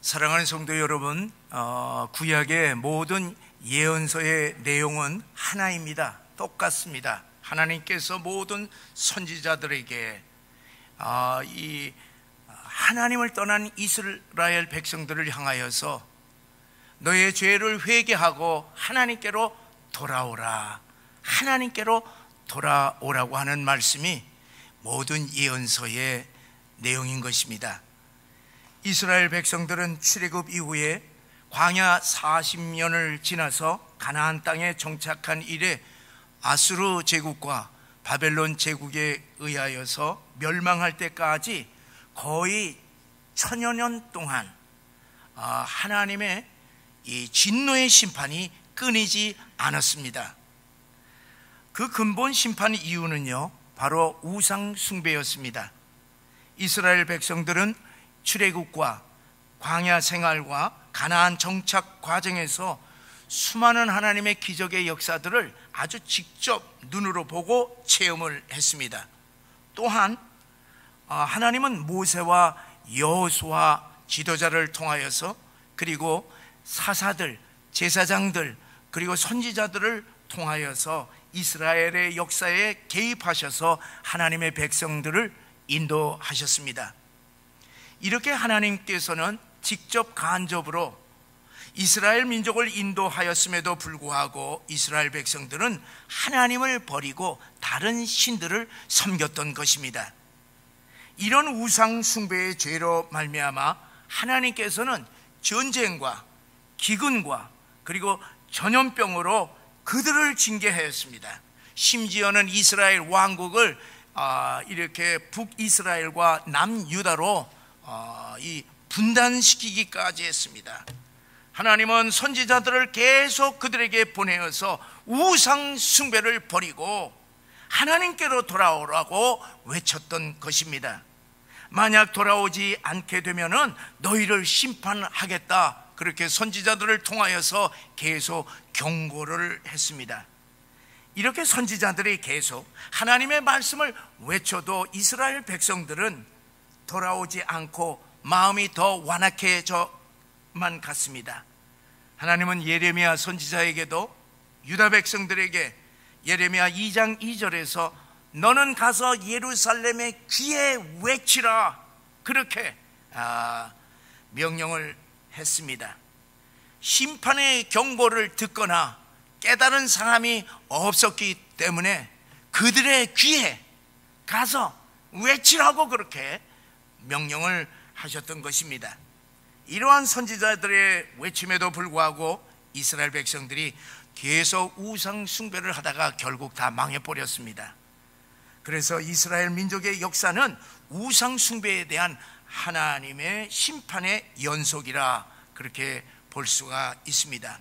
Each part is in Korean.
사랑하는 성도 여러분, 구약의 모든 예언서의 내용은 하나입니다. 똑같습니다. 하나님께서 모든 선지자들에게 이 하나님을 떠난 이스라엘 백성들을 향하여서 너의 죄를 회개하고 하나님께로 돌아오라, 하나님께로 돌아오라고 하는 말씀이 모든 예언서의 내용인 것입니다. 이스라엘 백성들은 출애굽 이후에 광야 40년을 지나서 가나안 땅에 정착한 이래 아수르 제국과 바벨론 제국에 의하여서 멸망할 때까지 거의 1000여 년 동안 하나님의 이 진노의 심판이 끊이지 않았습니다. 그 근본 심판 이유는요, 바로 우상 숭배였습니다. 이스라엘 백성들은 출애굽과 광야 생활과 가나안 정착 과정에서 수많은 하나님의 기적의 역사들을 아주 직접 눈으로 보고 체험을 했습니다. 또한 하나님은 모세와 여호수아 지도자를 통하여서, 그리고 사사들, 제사장들, 그리고 선지자들을 통하여서 이스라엘의 역사에 개입하셔서 하나님의 백성들을 인도하셨습니다. 이렇게 하나님께서는 직접 간접으로 이스라엘 민족을 인도하였음에도 불구하고 이스라엘 백성들은 하나님을 버리고 다른 신들을 섬겼던 것입니다. 이런 우상 숭배의 죄로 말미암아 하나님께서는 전쟁과 기근과 그리고 전염병으로 그들을 징계하였습니다. 심지어는 이스라엘 왕국을 이렇게 북이스라엘과 남유다로 이 분단시키기까지 했습니다. 하나님은 선지자들을 계속 그들에게 보내어서 우상 숭배를 버리고 하나님께로 돌아오라고 외쳤던 것입니다. 만약 돌아오지 않게 되면은 너희를 심판하겠다, 그렇게 선지자들을 통하여서 계속 경고를 했습니다. 이렇게 선지자들이 계속 하나님의 말씀을 외쳐도 이스라엘 백성들은 돌아오지 않고 마음이 더 완악해져만 갔습니다. 하나님은 예레미야 선지자에게도 유다 백성들에게 예레미야 2장 2절에서 너는 가서 예루살렘의 귀에 외치라, 그렇게 명령을 했습니다. 심판의 경고를 듣거나 깨달은 사람이 없었기 때문에 그들의 귀에 가서 외치라고 그렇게 명령을 하셨던 것입니다. 이러한 선지자들의 외침에도 불구하고 이스라엘 백성들이 계속 우상 숭배를 하다가 결국 다 망해버렸습니다. 그래서 이스라엘 민족의 역사는 우상 숭배에 대한 하나님의 심판의 연속이라 그렇게 볼 수가 있습니다.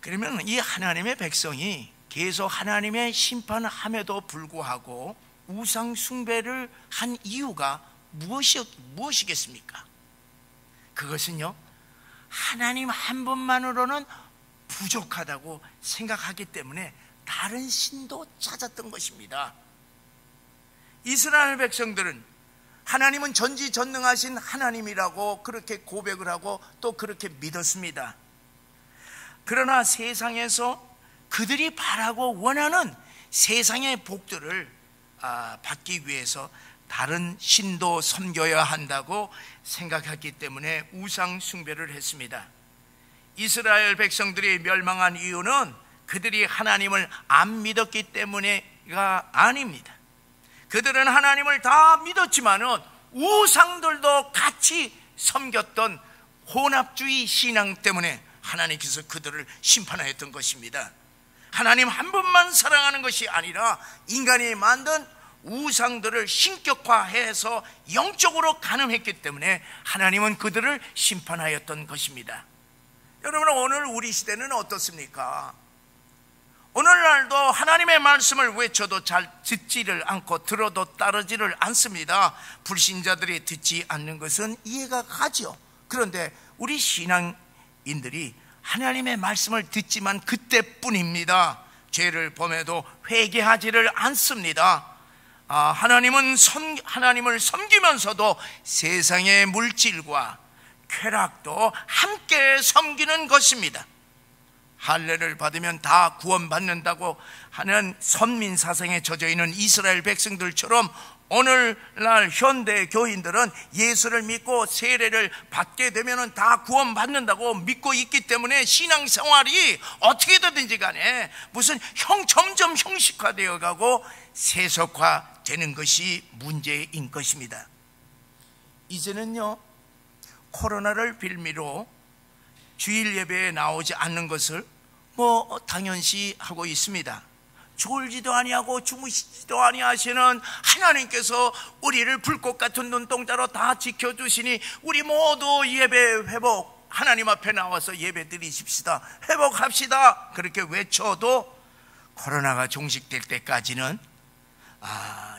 그러면 이 하나님의 백성이 계속 하나님의 심판함에도 불구하고 우상 숭배를 한 이유가 무엇이겠습니까? 그것은요, 하나님 한 분만으로는 부족하다고 생각하기 때문에 다른 신도 찾았던 것입니다. 이스라엘 백성들은 하나님은 전지전능하신 하나님이라고 그렇게 고백을 하고 또 그렇게 믿었습니다. 그러나 세상에서 그들이 바라고 원하는 세상의 복들을 받기 위해서 다른 신도 섬겨야 한다고 생각했기 때문에 우상 숭배를 했습니다. 이스라엘 백성들이 멸망한 이유는 그들이 하나님을 안 믿었기 때문에가 아닙니다. 그들은 하나님을 다 믿었지만은 우상들도 같이 섬겼던 혼합주의 신앙 때문에 하나님께서 그들을 심판하였던 것입니다. 하나님 한 분만 사랑하는 것이 아니라 인간이 만든 우상들을 신격화해서 영적으로 가늠했기 때문에 하나님은 그들을 심판하였던 것입니다. 여러분, 오늘 우리 시대는 어떻습니까? 오늘날도 하나님의 말씀을 외쳐도 잘 듣지를 않고 들어도 따르지를 않습니다. 불신자들이 듣지 않는 것은 이해가 가죠. 그런데 우리 신앙인들이 하나님의 말씀을 듣지만 그때뿐입니다. 죄를 범해도 회개하지를 않습니다. 하나님을 섬기면서도 세상의 물질과 쾌락도 함께 섬기는 것입니다. 할례를 받으면 다 구원받는다고 하는 선민사상에 젖어있는 이스라엘 백성들처럼 오늘날 현대 교인들은 예수를 믿고 세례를 받게 되면 다 구원받는다고 믿고 있기 때문에 신앙생활이 어떻게 되든지 간에 무슨 점점 형식화되어 가고 세속화되는 것이 문제인 것입니다. 이제는요, 코로나를 빌미로 주일 예배에 나오지 않는 것을 당연시 하고 있습니다. 졸지도 아니하고 주무시지도 아니하시는 하나님께서 우리를 불꽃 같은 눈동자로 다 지켜주시니 우리 모두 예배 회복, 하나님 앞에 나와서 예배 드리십시다, 회복합시다, 그렇게 외쳐도 코로나가 종식될 때까지는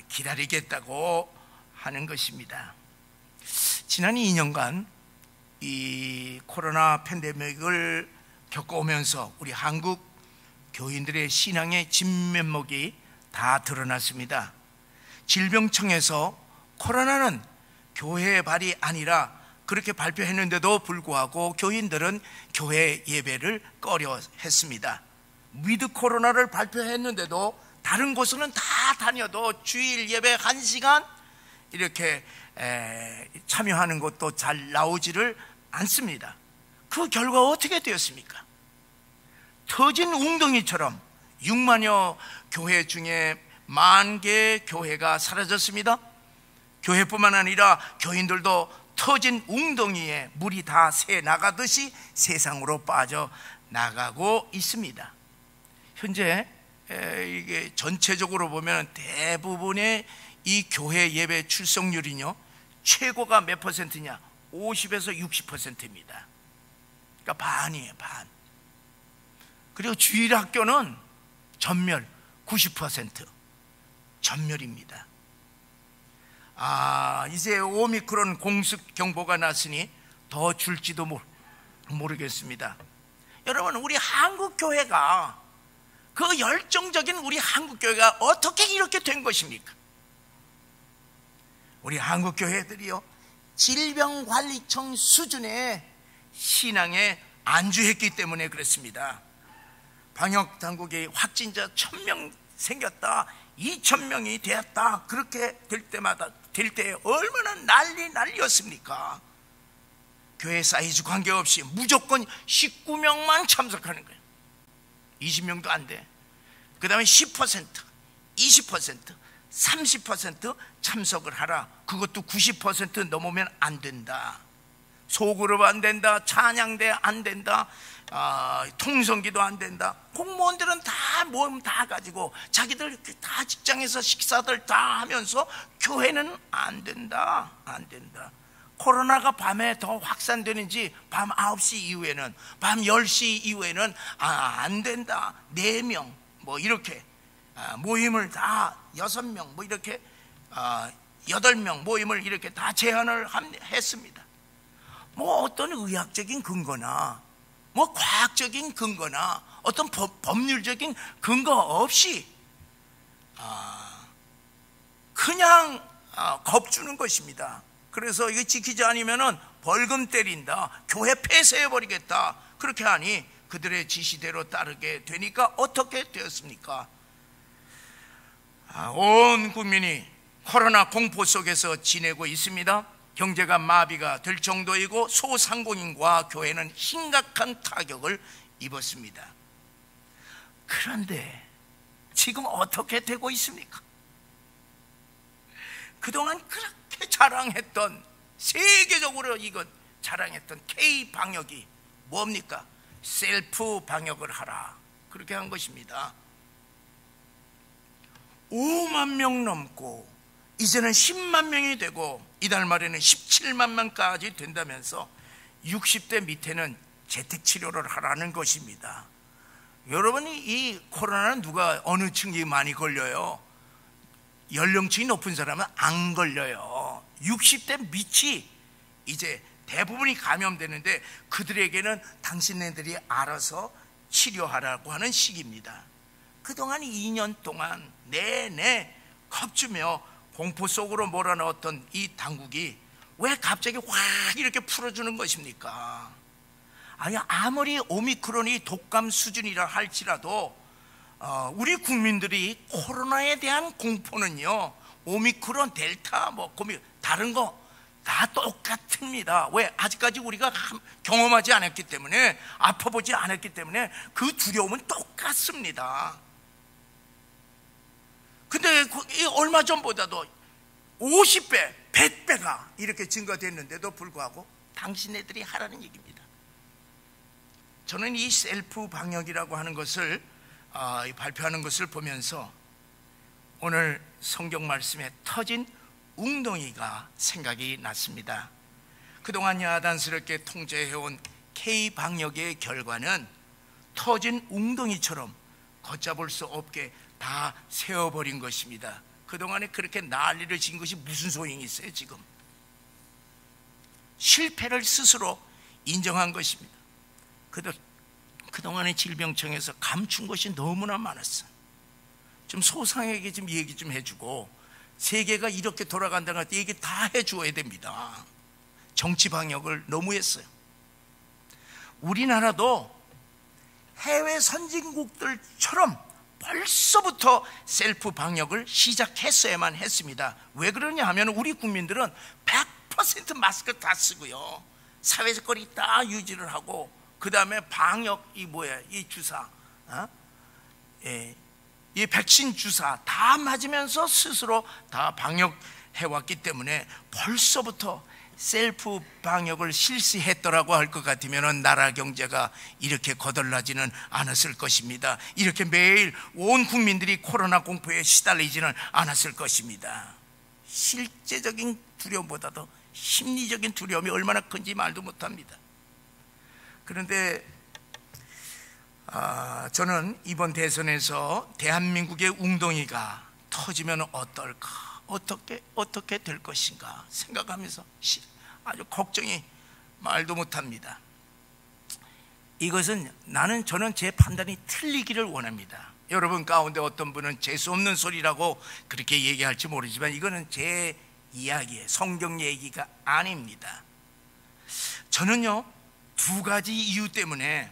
기다리겠다고 하는 것입니다. 지난 2년간 이 코로나 팬데믹을 겪어오면서 우리 한국 교인들의 신앙의 진면목이 다 드러났습니다. 질병청에서 코로나는 교회의 발이 아니라 그렇게 발표했는데도 불구하고 교인들은 교회 예배를 꺼려 했습니다. 위드 코로나를 발표했는데도 다른 곳은 다 다녀도 주일 예배 1시간 이렇게 참여하는 것도 잘 나오지를 않습니다. 그 결과 어떻게 되었습니까? 터진 웅덩이처럼 6만여 교회 중에 10,000개 교회가 사라졌습니다. 교회뿐만 아니라 교인들도 터진 웅덩이에 물이 다 새 나가듯이 세상으로 빠져나가고 있습니다. 현재 이게 전체적으로 보면 대부분의 이 교회 예배 출석률이요, 최고가 몇 퍼센트냐? 50에서 60%입니다. 그러니까 반이에요, 반. 그리고 주일 학교는 전멸 90% 전멸입니다. 이제 오미크론 공습 경보가 났으니 더 줄지도 모르겠습니다. 여러분, 우리 한국 교회가, 그 열정적인 우리 한국 교회가 어떻게 이렇게 된 것입니까? 우리 한국 교회들이요, 질병관리청 수준의 신앙에 안주했기 때문에 그렇습니다. 방역당국이 확진자 1,000명 생겼다, 2,000명이 되었다, 그렇게 될 때 얼마나 난리였습니까? 교회 사이즈 관계없이 무조건 19명만 참석하는 거예요. 20명도 안 돼. 그 다음에 10%, 20%, 30% 참석을 하라. 그것도 90% 넘으면 안 된다. 소그룹 안 된다, 찬양대 안 된다, 통성기도 안 된다. 공무원들은 다 모임 다 가지고 자기들 다 직장에서 식사들 다 하면서 교회는 안 된다. 코로나가 밤에 더 확산되는지 밤 9시 이후에는, 밤 10시 이후에는 안 된다. 4명 이렇게 모임을 다 6명 이렇게 8명 모임을 이렇게 다 제한을 했습니다. 어떤 의학적인 근거나 과학적인 근거나 어떤 법률적인 근거 없이 그냥 겁주는 것입니다. 그래서 이거 지키지 않으면 벌금 때린다, 교회 폐쇄해버리겠다, 그렇게 하니 그들의 지시대로 따르게 되니까 어떻게 되었습니까? 온 국민이 코로나 공포 속에서 지내고 있습니다. 경제가 마비가 될 정도이고 소상공인과 교회는 심각한 타격을 입었습니다. 그런데 지금 어떻게 되고 있습니까? 그동안 그렇게 자랑했던, 세계적으로 이건 자랑했던 K-방역이 뭡니까? 셀프 방역을 하라, 그렇게 한 것입니다. 5만 명 넘고 이제는 10만 명이 되고 이달 말에는 17만 명까지 된다면서 60대 밑에는 재택치료를 하라는 것입니다. 여러분이 이 코로나는 어느 층이 많이 걸려요? 연령층이 높은 사람은 안 걸려요. 60대 밑이 이제 대부분이 감염되는데 그들에게는 당신네들이 알아서 치료하라고 하는 시기입니다. 그동안 2년 동안 내내 겁주며 공포 속으로 몰아넣었던 이 당국이 왜 갑자기 확 이렇게 풀어주는 것입니까? 아니, 아무리 오미크론이 독감 수준이라 할지라도 우리 국민들이 코로나에 대한 공포는요, 오미크론, 델타, 다른 거 다 똑같습니다. 왜? 아직까지 우리가 경험하지 않았기 때문에, 아파보지 않았기 때문에 그 두려움은 똑같습니다. 근데 얼마 전보다도 50배, 100배가 이렇게 증가됐는데도 불구하고 당신네들이 하라는 얘기입니다. 저는 이 셀프 방역이라고 하는 것을 발표하는 것을 보면서 오늘 성경 말씀에 터진 웅덩이가 생각이 났습니다. 그동안 야단스럽게 통제해온 K-방역의 결과는 터진 웅덩이처럼 걷잡을 수 없게 다 세워버린 것입니다. 그동안에 그렇게 난리를 친 것이 무슨 소용이 있어요? 지금 실패를 스스로 인정한 것입니다. 그동안에 질병청에서 감춘 것이 너무나 많았어. 좀 소상하게 좀 얘기 좀 해주고, 세계가 이렇게 돌아간다는 것 얘기 다 해줘야 됩니다. 정치 방역을 너무 했어요. 우리나라도 해외 선진국들처럼 벌써부터 셀프 방역을 시작했어야만 했습니다. 왜 그러냐 하면 우리 국민들은 100% 마스크 다 쓰고요, 사회거리 다 유지를 하고, 그 다음에 방역 이 주사, 이 백신 주사 다 맞으면서 스스로 다 방역해왔기 때문에 벌써부터 셀프 방역을 실시했더라고 할 것 같으면 나라 경제가 이렇게 거덜나지는 않았을 것입니다. 이렇게 매일 온 국민들이 코로나 공포에 시달리지는 않았을 것입니다. 실제적인 두려움보다도 심리적인 두려움이 얼마나 큰지 말도 못합니다. 그런데 저는 이번 대선에서 대한민국의 웅덩이가 터지면 어떨까, 어떻게 될 것인가 생각하면서 아주 걱정이 말도 못합니다. 이것은 저는 제 판단이 틀리기를 원합니다. 여러분 가운데 어떤 분은 재수없는 소리라고 그렇게 얘기할지 모르지만 이거는 제 이야기예요. 성경 얘기가 아닙니다. 저는요, 두 가지 이유 때문에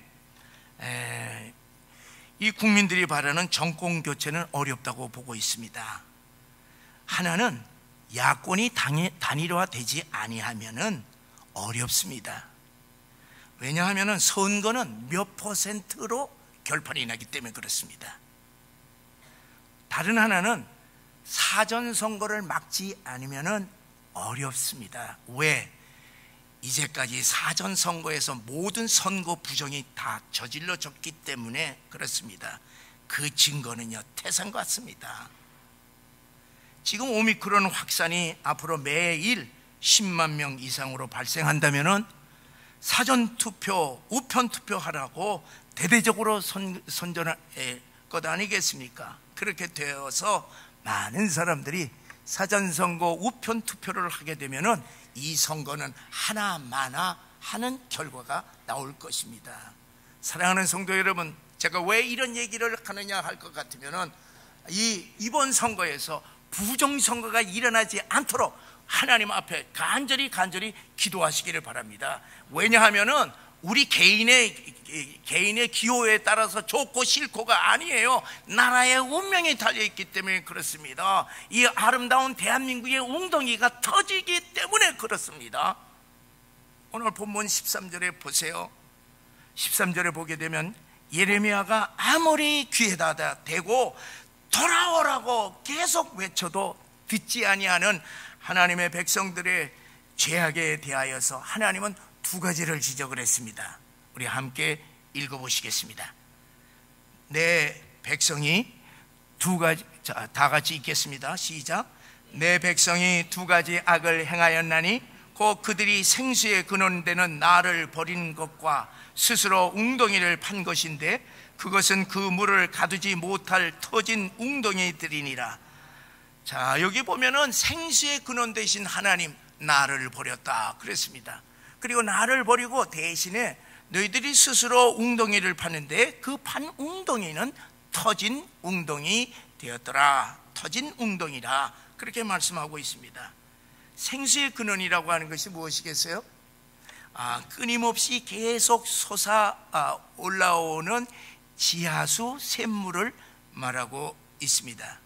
이 국민들이 바라는 정권 교체는 어렵다고 보고 있습니다. 하나는 야권이 단일화되지 아니하면은 어렵습니다. 왜냐하면 선거는 몇 %로 결판이 나기 때문에 그렇습니다. 다른 하나는 사전선거를 막지 않으면은 어렵습니다. 왜? 이제까지 사전선거에서 모든 선거 부정이 다 저질러졌기 때문에 그렇습니다. 그 증거는요, 태산 같습니다. 지금 오미크론 확산이 앞으로 매일 10만 명 이상으로 발생한다면은 사전투표, 우편투표 하라고 대대적으로 선전할 것 아니겠습니까? 그렇게 되어서 많은 사람들이 사전선거, 우편투표를 하게 되면은 이 선거는 하나마나 하는 결과가 나올 것입니다. 사랑하는 성도 여러분, 제가 왜 이런 얘기를 하느냐 할 것 같으면은 이번 선거에서 부정선거가 일어나지 않도록 하나님 앞에 간절히 기도하시기를 바랍니다. 왜냐하면은 우리 개인의 기호에 따라서 좋고 싫고가 아니에요. 나라의 운명이 달려있기 때문에 그렇습니다. 이 아름다운 대한민국의 웅덩이가 터지기 때문에 그렇습니다. 오늘 본문 13절에 보세요. 13절에 보게 되면 예레미야가 아무리 귀에다 대고 돌아오라고 계속 외쳐도 듣지 아니하는 하나님의 백성들의 죄악에 대하여서 하나님은 두 가지를 지적을 했습니다. 우리 함께 읽어보시겠습니다. 내 백성이 두 가지, 다 같이 읽겠습니다. 시작. 내 백성이 두 가지 악을 행하였나니 곧 그들이 생수의 근원되는 나를 버린 것과 스스로 웅덩이를 판 것인데 그것은 그 물을 가두지 못할 터진 웅덩이들이니라. 자, 여기 보면은 생수의 근원 되신 하나님, 나를 버렸다 그랬습니다. 그리고 나를 버리고 대신에 너희들이 스스로 웅덩이를 파는데 그 판 웅덩이는 터진 웅덩이 되었더라. 터진 웅덩이라 그렇게 말씀하고 있습니다. 생수의 근원이라고 하는 것이 무엇이겠어요? 끊임없이 계속 솟아 올라오는 지하수 샘물을 말하고 있습니다.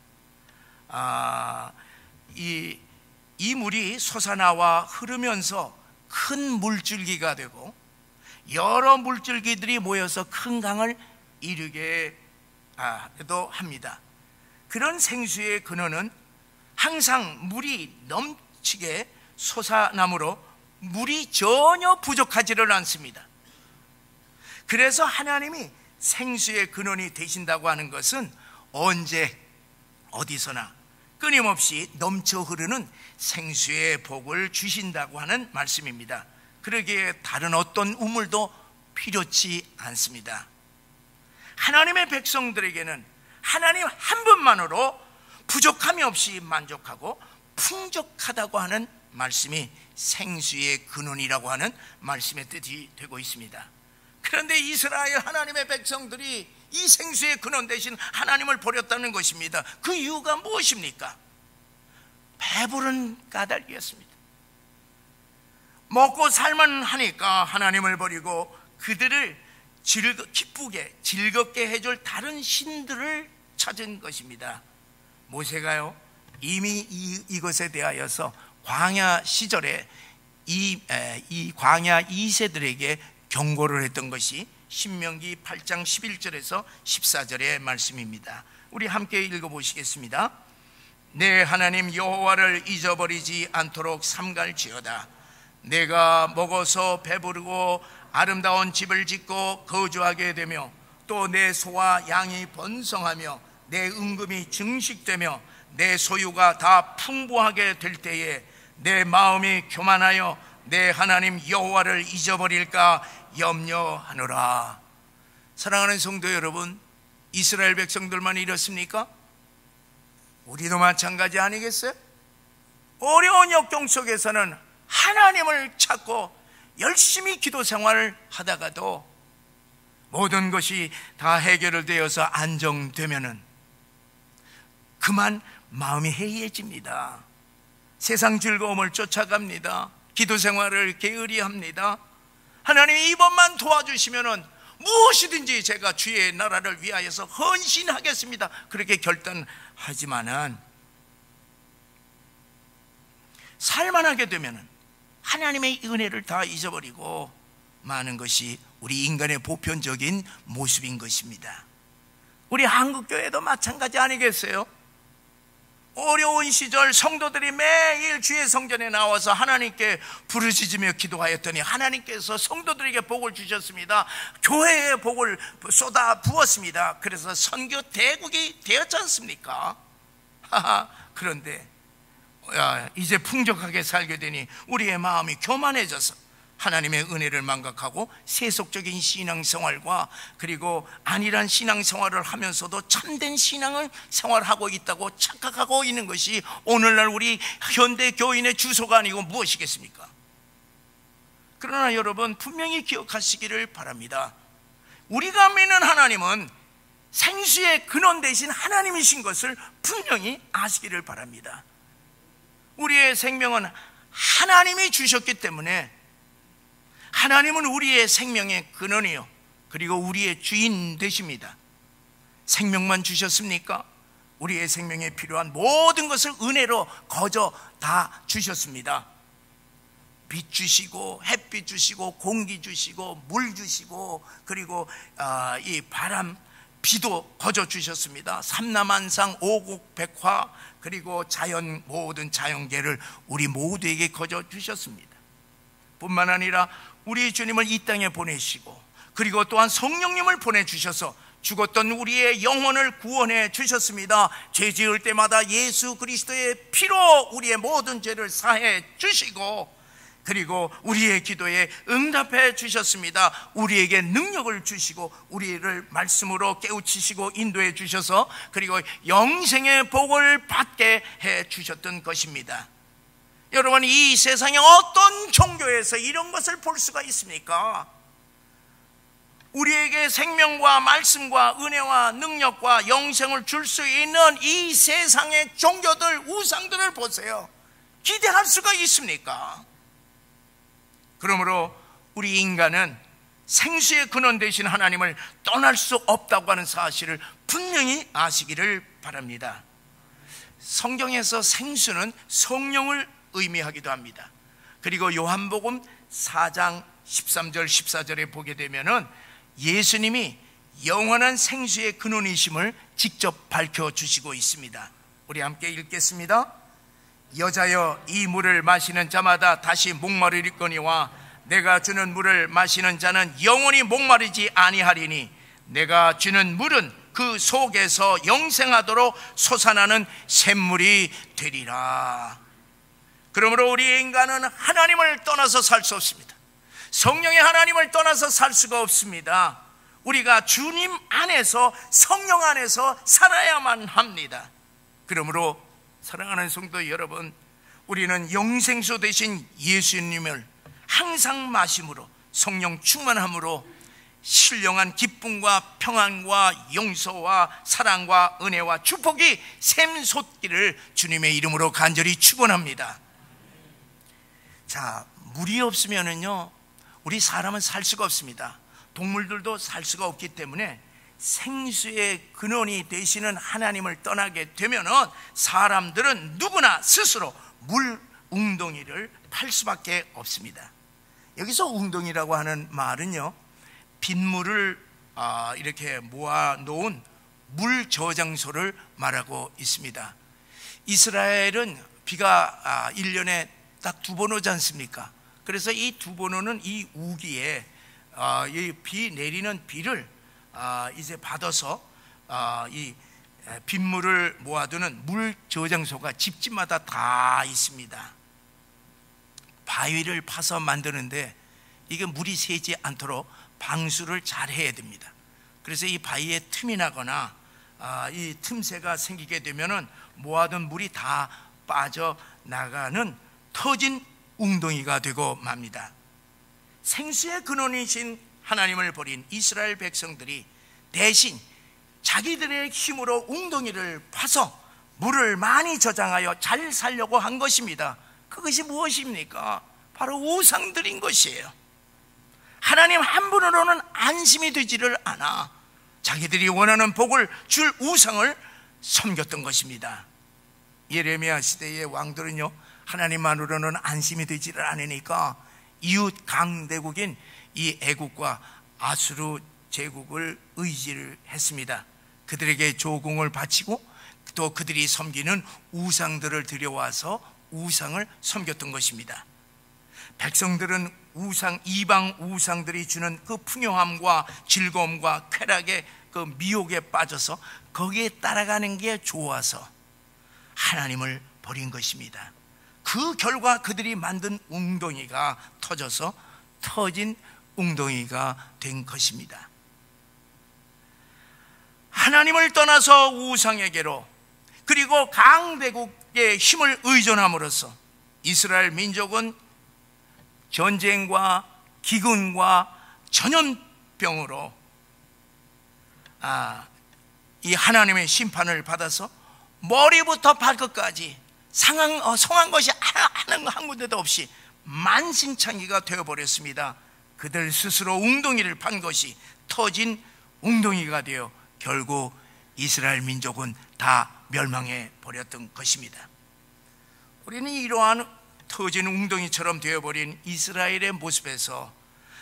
이 물이 솟아나와 흐르면서 큰 물줄기가 되고 여러 물줄기들이 모여서 큰 강을 이루게 합니다. 그런 생수의 근원은 항상 물이 넘치게 솟아나므로 물이 전혀 부족하지를 않습니다. 그래서 하나님이 생수의 근원이 되신다고 하는 것은 언제 어디서나 끊임없이 넘쳐 흐르는 생수의 복을 주신다고 하는 말씀입니다. 그러기에 다른 어떤 우물도 필요치 않습니다. 하나님의 백성들에게는 하나님 한 분만으로 부족함이 없이 만족하고 풍족하다고 하는 말씀이 생수의 근원이라고 하는 말씀의 뜻이 되고 있습니다. 그런데 이스라엘 하나님의 백성들이 이 생수의 근원 대신 하나님을 버렸다는 것입니다. 그 이유가 무엇입니까? 배부른 까닭이었습니다. 먹고 살만 하니까 하나님을 버리고 그들을 기쁘게 즐겁게 해줄 다른 신들을 찾은 것입니다. 모세가요 이미 이것에 대하여서 광야 시절에 이 광야 2세들에게 경고를 했던 것이 신명기 8장 11절에서 14절의 말씀입니다. 우리 함께 읽어보시겠습니다. 내 하나님 여호와를 잊어버리지 않도록 삼갈지어다. 내가 먹어서 배부르고 아름다운 집을 짓고 거주하게 되며 또 내 소와 양이 번성하며 내 은금이 증식되며 내 소유가 다 풍부하게 될 때에 내 마음이 교만하여 내 하나님 여호와를 잊어버릴까 염려하노라. 사랑하는 성도 여러분, 이스라엘 백성들만 이렇습니까? 우리도 마찬가지 아니겠어요? 어려운 역경 속에서는 하나님을 찾고 열심히 기도 생활을 하다가도 모든 것이 다 해결되어서 안정되면은 그만 마음이 해이해집니다. 세상 즐거움을 쫓아갑니다. 기도 생활을 게으리합니다. 하나님이 이번만 도와주시면은 무엇이든지 제가 주의 나라를 위하여서 헌신하겠습니다. 그렇게 결단하지만은 살만하게 되면은 하나님의 은혜를 다 잊어버리고 마는 것이 우리 인간의 보편적인 모습인 것입니다. 우리 한국교회도 마찬가지 아니겠어요? 어려운 시절 성도들이 매일 주의 성전에 나와서 하나님께 부르짖으며 기도하였더니 하나님께서 성도들에게 복을 주셨습니다. 교회에 복을 쏟아 부었습니다. 그래서 선교 대국이 되었지 않습니까? 그런데 이제 풍족하게 살게 되니 우리의 마음이 교만해져서 하나님의 은혜를 망각하고 세속적인 신앙생활과 그리고 안일한 신앙생활을 하면서도 참된 신앙을 생활하고 있다고 착각하고 있는 것이 오늘날 우리 현대 교인의 주소가 아니고 무엇이겠습니까? 그러나 여러분 분명히 기억하시기를 바랍니다. 우리가 믿는 하나님은 생수의 근원 되신 하나님이신 것을 분명히 아시기를 바랍니다. 우리의 생명은 하나님이 주셨기 때문에 하나님은 우리의 생명의 근원이요 그리고 우리의 주인 되십니다. 생명만 주셨습니까? 우리의 생명에 필요한 모든 것을 은혜로 거저 다 주셨습니다. 빛 주시고 햇빛 주시고 공기 주시고 물 주시고 그리고 이 바람 비도 거저 주셨습니다. 삼라만상 오곡백화 그리고 자연 모든 자연계를 우리 모두에게 거저 주셨습니다. 뿐만 아니라 우리 주님을 이 땅에 보내시고 그리고 또한 성령님을 보내주셔서 죽었던 우리의 영혼을 구원해 주셨습니다. 죄 지을 때마다 예수 그리스도의 피로 우리의 모든 죄를 사해 주시고 그리고 우리의 기도에 응답해 주셨습니다. 우리에게 능력을 주시고 우리를 말씀으로 깨우치시고 인도해 주셔서 그리고 영생의 복을 받게 해 주셨던 것입니다. 여러분 이 세상에 어떤 종교에서 이런 것을 볼 수가 있습니까? 우리에게 생명과 말씀과 은혜와 능력과 영생을 줄 수 있는 이 세상의 종교들 우상들을 보세요. 기대할 수가 있습니까? 그러므로 우리 인간은 생수의 근원 되신 하나님을 떠날 수 없다고 하는 사실을 분명히 아시기를 바랍니다. 성경에서 생수는 성령을 의미하기도 합니다. 그리고 요한복음 4장 13절 14절에 보게 되면은 예수님이 영원한 생수의 근원이심을 직접 밝혀주시고 있습니다. 우리 함께 읽겠습니다. 여자여, 이 물을 마시는 자마다 다시 목마르리거니와 내가 주는 물을 마시는 자는 영원히 목마르지 아니하리니 내가 주는 물은 그 속에서 영생하도록 솟아나는 샘물이 되리라. 그러므로 우리 인간은 하나님을 떠나서 살 수 없습니다. 성령의 하나님을 떠나서 살 수가 없습니다. 우리가 주님 안에서, 성령 안에서 살아야만 합니다. 그러므로 사랑하는 성도 여러분, 우리는 영생수 되신 예수님을 항상 마심으로, 성령 충만함으로 신령한 기쁨과 평안과 용서와 사랑과 은혜와 축복이 샘솟기를 주님의 이름으로 간절히 축원합니다. 자, 물이 없으면은요, 우리 사람은 살 수가 없습니다. 동물들도 살 수가 없기 때문에 생수의 근원이 되시는 하나님을 떠나게 되면은 사람들은 누구나 스스로 물 웅덩이를 팔 수밖에 없습니다. 여기서 웅덩이라고 하는 말은요, 빗물을 이렇게 모아 놓은 물 저장소를 말하고 있습니다. 이스라엘은 비가 1년에 딱 2번 오지 않습니까? 그래서 이 2번 오는 이 우기에 이 비 내리는 비를 이제 받아서 이 빗물을 모아두는 물 저장소가 집집마다 다 있습니다. 바위를 파서 만드는데 이게 물이 새지 않도록 방수를 잘 해야 됩니다. 그래서 이 바위에 틈이 나거나 이 틈새가 생기게 되면은 모아둔 물이 다 빠져나가는 터진 웅덩이가 되고 맙니다. 생수의 근원이신 하나님을 버린 이스라엘 백성들이 대신 자기들의 힘으로 웅덩이를 파서 물을 많이 저장하여 잘 살려고 한 것입니다. 그것이 무엇입니까? 바로 우상들인 것이에요. 하나님 한 분으로는 안심이 되지를 않아 자기들이 원하는 복을 줄 우상을 섬겼던 것입니다. 예레미야 시대의 왕들은요, 하나님만으로는 안심이 되지를 않으니까 이웃 강대국인 이 애국과 아수르 제국을 의지를 했습니다. 그들에게 조공을 바치고 또 그들이 섬기는 우상들을 들여와서 우상을 섬겼던 것입니다. 백성들은 이방 우상들이 주는 그 풍요함과 즐거움과 쾌락의 그 미혹에 빠져서 거기에 따라가는 게 좋아서 하나님을 버린 것입니다. 그 결과 그들이 만든 웅덩이가 터져서 터진 웅덩이가 된 것입니다. 하나님을 떠나서 우상에게로, 그리고 강대국의 힘을 의존함으로써 이스라엘 민족은 전쟁과 기근과 전염병으로 이 하나님의 심판을 받아서 머리부터 발끝까지 성한 것이 한 군데도 없이 만신창이가 되어버렸습니다. 그들 스스로 웅덩이를 판 것이 터진 웅덩이가 되어 결국 이스라엘 민족은 다 멸망해 버렸던 것입니다. 우리는 이러한 터진 웅덩이처럼 되어버린 이스라엘의 모습에서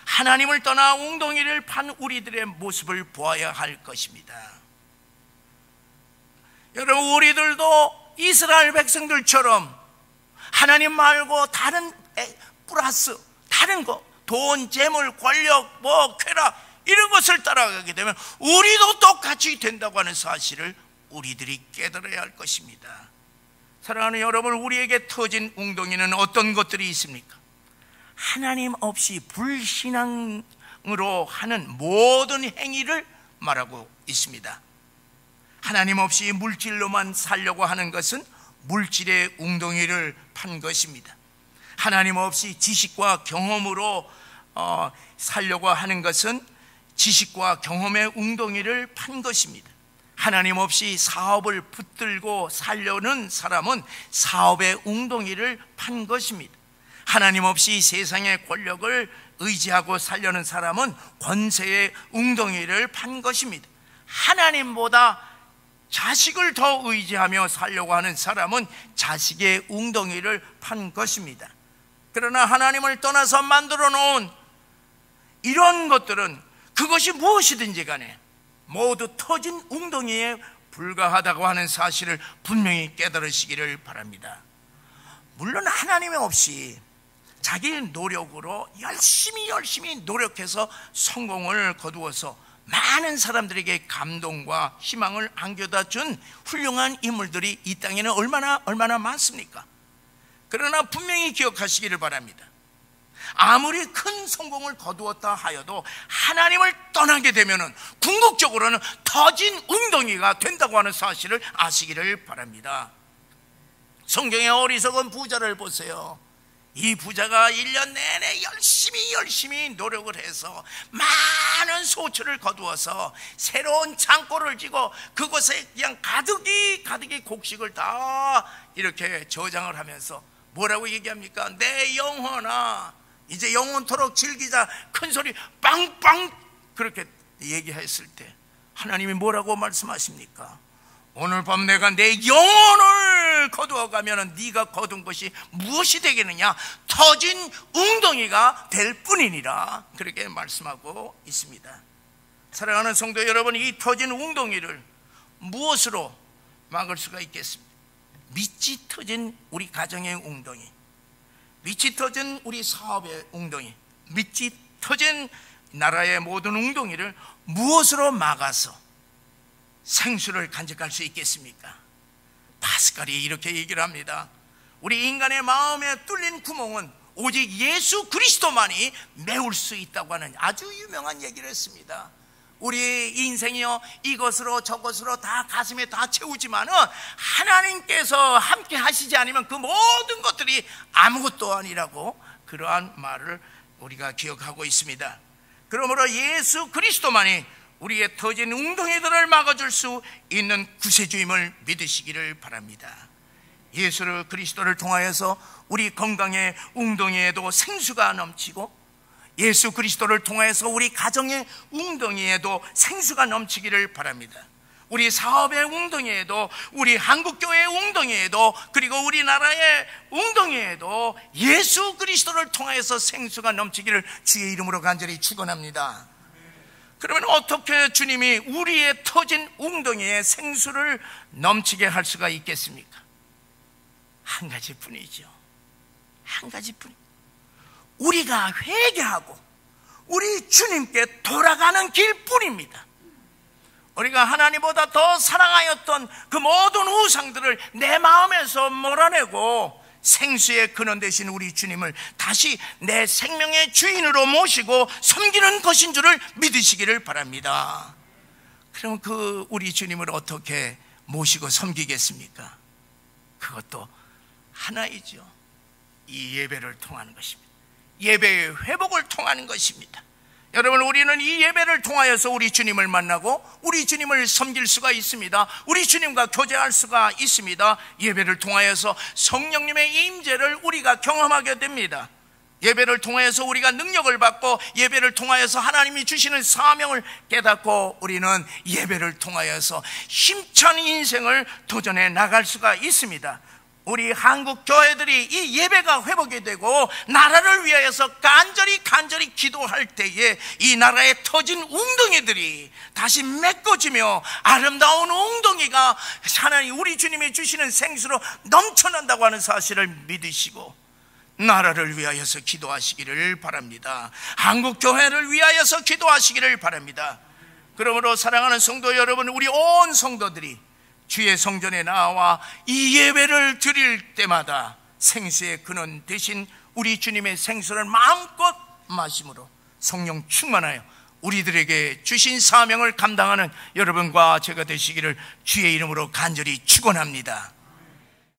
하나님을 떠나 웅덩이를 판 우리들의 모습을 보아야 할 것입니다. 여러분, 우리들도 이스라엘 백성들처럼 하나님 말고 다른 플러스 다른 거, 돈, 재물, 권력, 쾌락 이런 것을 따라가게 되면 우리도 똑같이 된다고 하는 사실을 우리들이 깨달아야 할 것입니다. 사랑하는 여러분, 우리에게 터진 웅덩이는 어떤 것들이 있습니까? 하나님 없이 불신앙으로 하는 모든 행위를 말하고 있습니다. 하나님 없이 물질로만 살려고 하는 것은 물질의 웅덩이를 판 것입니다. 하나님 없이 지식과 경험으로 살려고 하는 것은 지식과 경험의 웅덩이를 판 것입니다. 하나님 없이 사업을 붙들고 살려는 사람은 사업의 웅덩이를 판 것입니다. 하나님 없이 세상의 권력을 의지하고 살려는 사람은 권세의 웅덩이를 판 것입니다. 하나님보다 자식을 더 의지하며 살려고 하는 사람은 자식의 웅덩이를 판 것입니다. 그러나 하나님을 떠나서 만들어 놓은 이런 것들은 그것이 무엇이든지 간에 모두 터진 웅덩이에 불과하다고 하는 사실을 분명히 깨달으시기를 바랍니다. 물론 하나님 없이 자기 노력으로 열심히 노력해서 성공을 거두어서 많은 사람들에게 감동과 희망을 안겨다 준 훌륭한 인물들이 이 땅에는 얼마나 많습니까? 그러나 분명히 기억하시기를 바랍니다. 아무리 큰 성공을 거두었다 하여도 하나님을 떠나게 되면은 궁극적으로는 터진 웅덩이가 된다고 하는 사실을 아시기를 바랍니다. 성경의 어리석은 부자를 보세요. 이 부자가 1년 내내 열심히 노력을 해서 많은 소출을 거두어서 새로운 창고를 지고 그곳에 그냥 가득히 곡식을 다 이렇게 저장을 하면서 뭐라고 얘기합니까? 내 영혼아, 이제 영원토록 즐기자. 큰 소리 빵빵 그렇게 얘기했을 때 하나님이 뭐라고 말씀하십니까? 오늘 밤 내가 내 영혼을 거두어가면 네가 거둔 것이 무엇이 되겠느냐? 터진 웅덩이가 될 뿐이니라. 그렇게 말씀하고 있습니다. 사랑하는 성도 여러분, 이 터진 웅덩이를 무엇으로 막을 수가 있겠습니까? 밑이 터진 우리 가정의 웅덩이, 밑이 터진 우리 사업의 웅덩이, 밑이 터진 나라의 모든 웅덩이를 무엇으로 막아서 생수를 간직할 수 있겠습니까? 파스칼이 이렇게 얘기를 합니다. 우리 인간의 마음에 뚫린 구멍은 오직 예수 그리스도만이 메울 수 있다고 하는 아주 유명한 얘기를 했습니다. 우리 인생이요, 이것으로 저것으로 다 가슴에 다 채우지만은 하나님께서 함께 하시지 않으면 그 모든 것들이 아무것도 아니라고, 그러한 말을 우리가 기억하고 있습니다. 그러므로 예수 그리스도만이 우리의 터진 웅덩이들을 막아줄 수 있는 구세주임을 믿으시기를 바랍니다. 예수 그리스도를 통하여서 우리 건강의 웅덩이에도 생수가 넘치고, 예수 그리스도를 통하여서 우리 가정의 웅덩이에도 생수가 넘치기를 바랍니다. 우리 사업의 웅덩이에도, 우리 한국교회의 웅덩이에도, 그리고 우리나라의 웅덩이에도 예수 그리스도를 통하여서 생수가 넘치기를 주의 이름으로 간절히 축원합니다. 그러면 어떻게 주님이 우리의 터진 웅덩이에 생수를 넘치게 할 수가 있겠습니까? 한 가지뿐이죠. 한 가지뿐. 우리가 회개하고 우리 주님께 돌아가는 길뿐입니다. 우리가 하나님보다 더 사랑하였던 그 모든 우상들을 내 마음에서 몰아내고 생수의 근원 되신 우리 주님을 다시 내 생명의 주인으로 모시고 섬기는 것인 줄을 믿으시기를 바랍니다. 그럼 그 우리 주님을 어떻게 모시고 섬기겠습니까? 그것도 하나이죠. 이 예배를 통하는 것입니다. 예배의 회복을 통하는 것입니다. 여러분, 우리는 이 예배를 통하여서 우리 주님을 만나고 우리 주님을 섬길 수가 있습니다. 우리 주님과 교제할 수가 있습니다. 예배를 통하여서 성령님의 임재를 우리가 경험하게 됩니다. 예배를 통하여서 우리가 능력을 받고, 예배를 통하여서 하나님이 주시는 사명을 깨닫고, 우리는 예배를 통하여서 힘찬 인생을 도전해 나갈 수가 있습니다. 우리 한국 교회들이 이 예배가 회복이 되고 나라를 위하여서 간절히 기도할 때에 이 나라에 터진 웅덩이들이 다시 메꿔지며 아름다운 웅덩이가 하나님 우리 주님이 주시는 생수로 넘쳐난다고 하는 사실을 믿으시고 나라를 위하여서 기도하시기를 바랍니다. 한국 교회를 위하여서 기도하시기를 바랍니다. 그러므로 사랑하는 성도 여러분, 우리 온 성도들이 주의 성전에 나와 이 예배를 드릴 때마다 생수의 근원 대신 우리 주님의 생수를 마음껏 마심으로 성령 충만하여 우리들에게 주신 사명을 감당하는 여러분과 제가 되시기를 주의 이름으로 간절히 축원합니다.